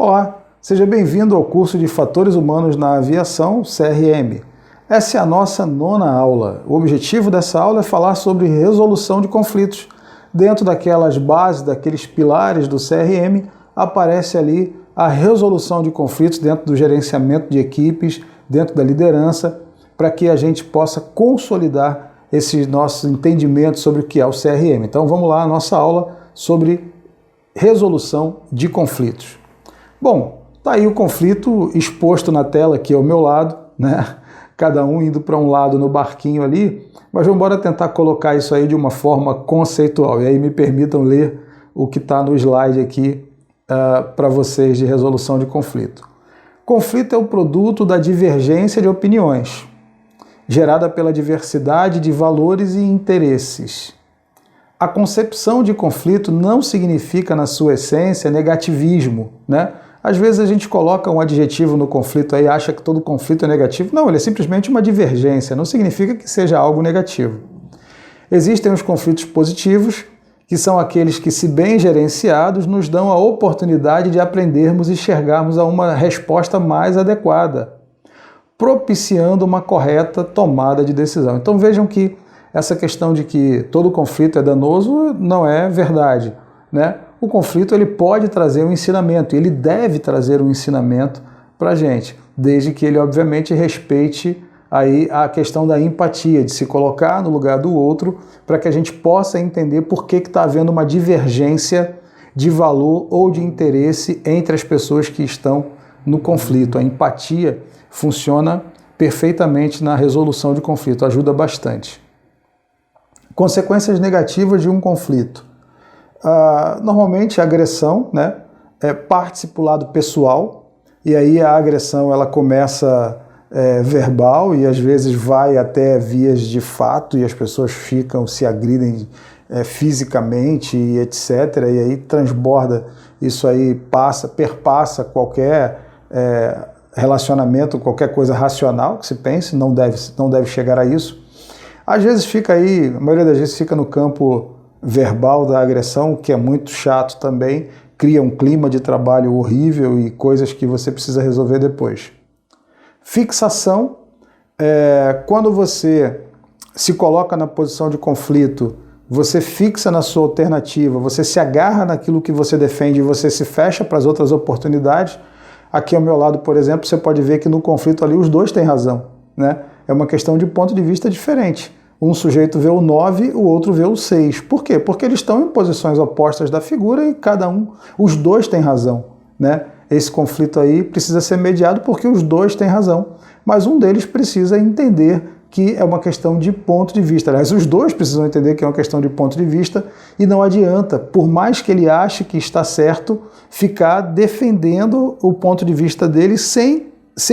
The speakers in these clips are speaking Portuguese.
Olá, seja bem-vindo ao curso de Fatores Humanos na Aviação, CRM. Essa é a nossa 9ª aula. O objetivo dessa aula é falar sobre resolução de conflitos. Dentro daquelas bases, daqueles pilares do CRM, aparece ali a resolução de conflitos dentro do gerenciamento de equipes, dentro da liderança, para que a gente possa consolidar esses nossos entendimentos sobre o que é o CRM. Então vamos lá, a nossa aula sobre resolução de conflitos. Bom, tá aí o conflito exposto na tela aqui ao meu lado, né? Cada um indo para um lado no barquinho ali, mas vamos embora tentar colocar isso aí de uma forma conceitual. E aí me permitam ler o que está no slide aqui para vocês de resolução de conflito. Conflito é o produto da divergência de opiniões, gerada pela diversidade de valores e interesses. A concepção de conflito não significa, na sua essência, negativismo, né? Às vezes a gente coloca um adjetivo no conflito aí e acha que todo conflito é negativo. Não, ele é simplesmente uma divergência, não significa que seja algo negativo. Existem os conflitos positivos, que são aqueles que, se bem gerenciados, nos dão a oportunidade de aprendermos e chegarmos a uma resposta mais adequada, propiciando uma correta tomada de decisão. Então vejam que essa questão de que todo conflito é danoso não é verdade, né? O conflito ele pode trazer um ensinamento, ele deve trazer um ensinamento para a gente, desde que ele obviamente respeite aí a questão da empatia, de se colocar no lugar do outro, para que a gente possa entender por que está havendo uma divergência de valor ou de interesse entre as pessoas que estão no conflito. A empatia funciona perfeitamente na resolução de conflito, ajuda bastante. Consequências negativas de um conflito. Normalmente a agressão, né, parte-se para o lado pessoal, e aí a agressão ela começa verbal e às vezes vai até vias de fato e as pessoas se agridem fisicamente e etc. E aí transborda, isso aí perpassa qualquer relacionamento, qualquer coisa racional que se pense, não deve chegar a isso. Às vezes fica aí, a maioria das vezes fica no campo verbal da agressão, que é muito chato também, cria um clima de trabalho horrível e coisas que você precisa resolver depois. Fixação, quando você se coloca na posição de conflito, você fixa na sua alternativa, você se agarra naquilo que você defende e você se fecha para as outras oportunidades. Aqui ao meu lado, por exemplo, você pode ver que no conflito ali os dois têm razão, né? É uma questão de ponto de vista diferente. Um sujeito vê o 9, o outro vê o 6. Por quê? Porque eles estão em posições opostas da figura e os dois têm razão, né? Esse conflito aí precisa ser mediado porque os dois têm razão, mas um deles precisa entender que é uma questão de ponto de vista. Aliás, os dois precisam entender que é uma questão de ponto de vista e não adianta, por mais que ele ache que está certo, ficar defendendo o ponto de vista dele sem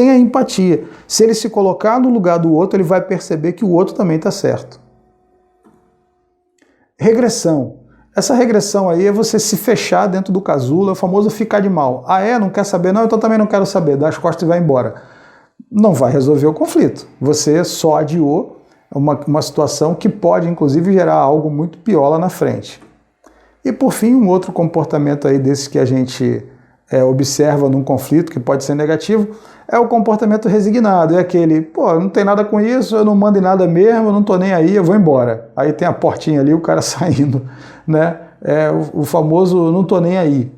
a empatia. Se ele se colocar no lugar do outro, ele vai perceber que o outro também está certo. Regressão. Essa regressão aí é você se fechar dentro do casulo, é o famoso ficar de mal. Não quer saber? Não, então também não quero saber. Dá as costas e vai embora. Não vai resolver o conflito. Você só adiou uma situação que pode, inclusive, gerar algo muito pior lá na frente. E, por fim, um outro comportamento aí desses que a gente observa num conflito, que pode ser negativo, é o comportamento resignado. É aquele, não tem nada com isso, eu não mando em nada mesmo, eu não tô nem aí, eu vou embora. Aí tem a portinha ali, o cara saindo, né? O famoso não tô nem aí.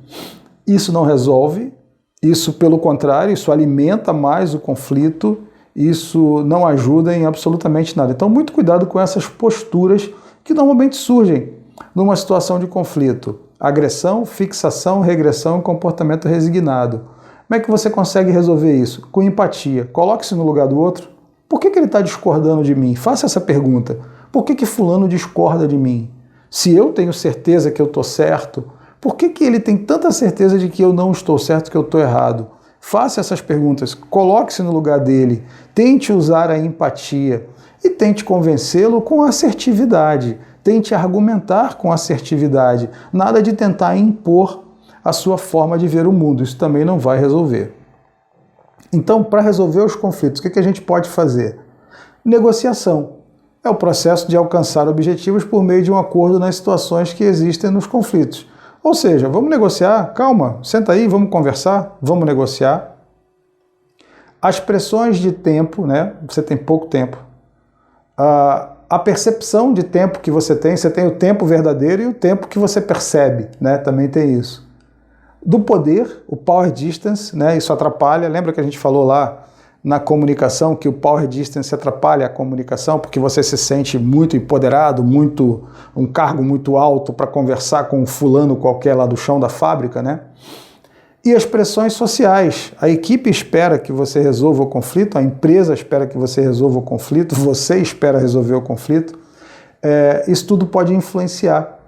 Isso não resolve, isso pelo contrário, isso alimenta mais o conflito, isso não ajuda em absolutamente nada. Então muito cuidado com essas posturas que normalmente surgem numa situação de conflito. Agressão, fixação, regressão e comportamento resignado. Como é que você consegue resolver isso? Com empatia. Coloque-se no lugar do outro. Por que ele está discordando de mim? Faça essa pergunta. Por que fulano discorda de mim? Se eu tenho certeza que eu estou certo, por que ele tem tanta certeza de que eu não estou certo, que eu estou errado? Faça essas perguntas. Coloque-se no lugar dele. Tente usar a empatia e tente convencê-lo com assertividade. Tente argumentar com assertividade, nada de tentar impor a sua forma de ver o mundo, isso também não vai resolver. Então, para resolver os conflitos, o que a gente pode fazer? Negociação. É o processo de alcançar objetivos por meio de um acordo nas situações que existem nos conflitos. Ou seja, vamos negociar, calma, senta aí, vamos conversar, vamos negociar. As pressões de tempo, né? Você tem pouco tempo. A percepção de tempo que você tem o tempo verdadeiro e o tempo que você percebe, né? Também tem isso. Do poder, o power distance, né? Isso atrapalha. Lembra que a gente falou lá na comunicação que o power distance atrapalha a comunicação porque você se sente muito empoderado, um cargo muito alto para conversar com um fulano qualquer lá do chão da fábrica, né? E as pressões sociais. A equipe espera que você resolva o conflito, a empresa espera que você resolva o conflito, você espera resolver o conflito. Isso tudo pode influenciar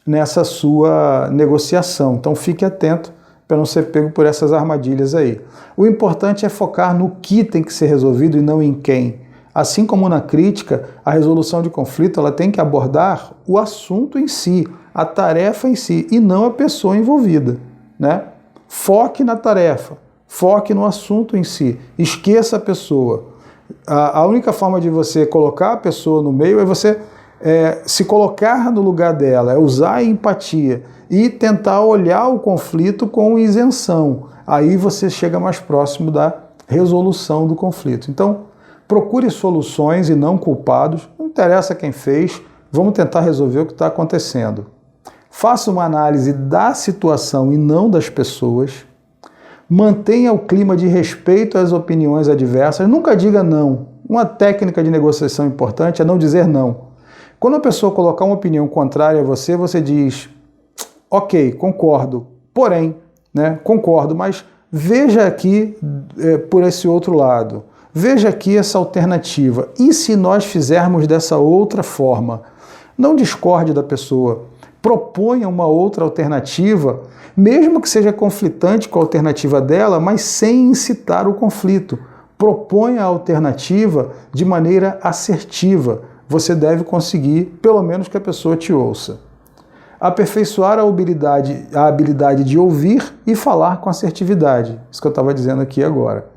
nessa sua negociação. Então fique atento para não ser pego por essas armadilhas aí. O importante é focar no que tem que ser resolvido e não em quem. Assim como na crítica, a resolução de conflito ela tem que abordar o assunto em si, a tarefa em si, e não a pessoa envolvida, né? Foque na tarefa, foque no assunto em si, esqueça a pessoa. A única forma de você colocar a pessoa no meio é você se colocar no lugar dela, é usar a empatia e tentar olhar o conflito com isenção. Aí você chega mais próximo da resolução do conflito. Então, procure soluções e não culpados. Não interessa quem fez, vamos tentar resolver o que está acontecendo. Faça uma análise da situação e não das pessoas. Mantenha o clima de respeito às opiniões adversas. Nunca diga não. Uma técnica de negociação importante é não dizer não. Quando a pessoa colocar uma opinião contrária a você, você diz, ok, concordo, porém, né, concordo, mas veja aqui por esse outro lado, veja aqui essa alternativa, e se nós fizermos dessa outra forma? Não discorde da pessoa, proponha uma outra alternativa, mesmo que seja conflitante com a alternativa dela, mas sem incitar o conflito. Proponha a alternativa de maneira assertiva. Você deve conseguir, pelo menos, que a pessoa te ouça. Aperfeiçoar a habilidade de ouvir e falar com assertividade. Isso que eu estava dizendo aqui agora.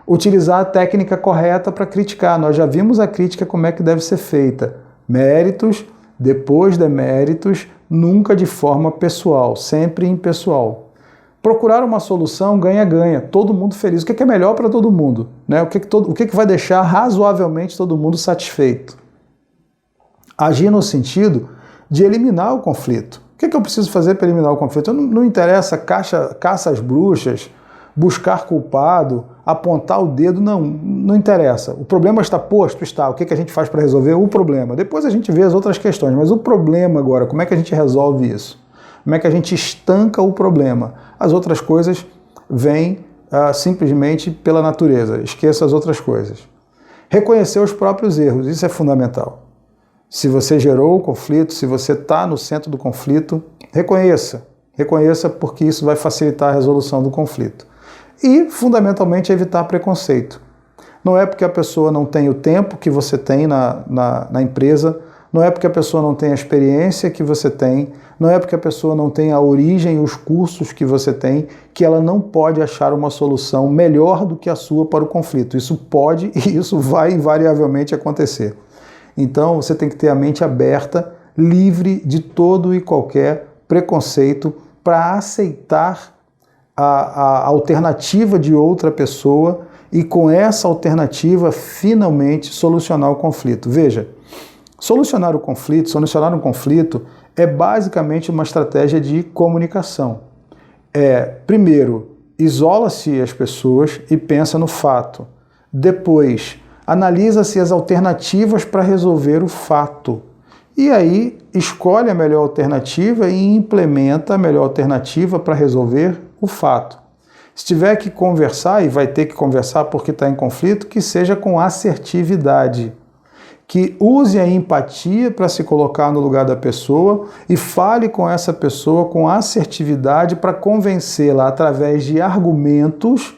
Utilizar a técnica correta para criticar. Nós já vimos a crítica como é que deve ser feita. Méritos, depois deméritos, nunca de forma pessoal, sempre impessoal. Procurar uma solução ganha-ganha, todo mundo feliz. O que é melhor para todo mundo? Né? O que vai deixar razoavelmente todo mundo satisfeito? Agir no sentido de eliminar o conflito. O que eu preciso fazer para eliminar o conflito? Não interessa caça às bruxas, buscar culpado, apontar o dedo, não interessa. O problema está posto, está. O que a gente faz para resolver o problema? Depois a gente vê as outras questões, mas o problema agora, como é que a gente resolve isso? Como é que a gente estanca o problema? As outras coisas vêm simplesmente pela natureza. Esqueça as outras coisas. Reconhecer os próprios erros, isso é fundamental. Se você gerou o conflito, se você está no centro do conflito, reconheça. Reconheça porque isso vai facilitar a resolução do conflito. E, fundamentalmente, evitar preconceito. Não é porque a pessoa não tem o tempo que você tem na empresa, não é porque a pessoa não tem a experiência que você tem, não é porque a pessoa não tem a origem e os cursos que você tem, que ela não pode achar uma solução melhor do que a sua para o conflito. Isso pode e isso vai invariavelmente acontecer. Então você tem que ter a mente aberta, livre de todo e qualquer preconceito para aceitar a alternativa de outra pessoa e com essa alternativa finalmente solucionar o conflito. Veja, solucionar um conflito é basicamente uma estratégia de comunicação. Primeiro, isola-se as pessoas e pensa no fato. Depois, analisa-se as alternativas para resolver o fato. E aí, escolhe a melhor alternativa e implementa a melhor alternativa para resolver o fato. Se tiver que conversar, e vai ter que conversar porque está em conflito, que seja com assertividade. Que use a empatia para se colocar no lugar da pessoa e fale com essa pessoa com assertividade para convencê-la através de argumentos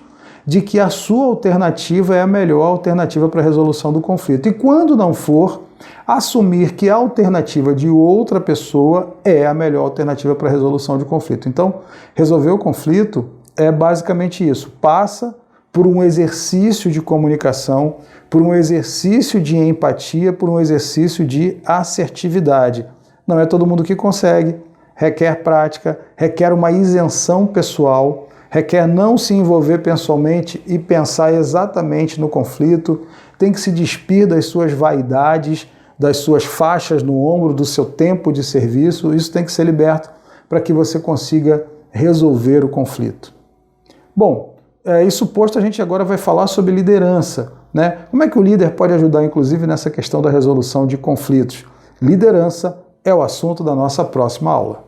de que a sua alternativa é a melhor alternativa para a resolução do conflito. E quando não for, assumir que a alternativa de outra pessoa é a melhor alternativa para a resolução de conflito. Então, resolver o conflito é basicamente isso. Passa por um exercício de comunicação, por um exercício de empatia, por um exercício de assertividade. Não é todo mundo que consegue. requer prática, requer uma isenção pessoal, requer não se envolver pessoalmente e pensar exatamente no conflito, tem que se despir das suas vaidades, das suas faixas no ombro, do seu tempo de serviço. Isso tem que ser liberto para que você consiga resolver o conflito. Bom, isso posto, a gente agora vai falar sobre liderança, né? Como é que o líder pode ajudar, inclusive, nessa questão da resolução de conflitos? Liderança é o assunto da nossa próxima aula.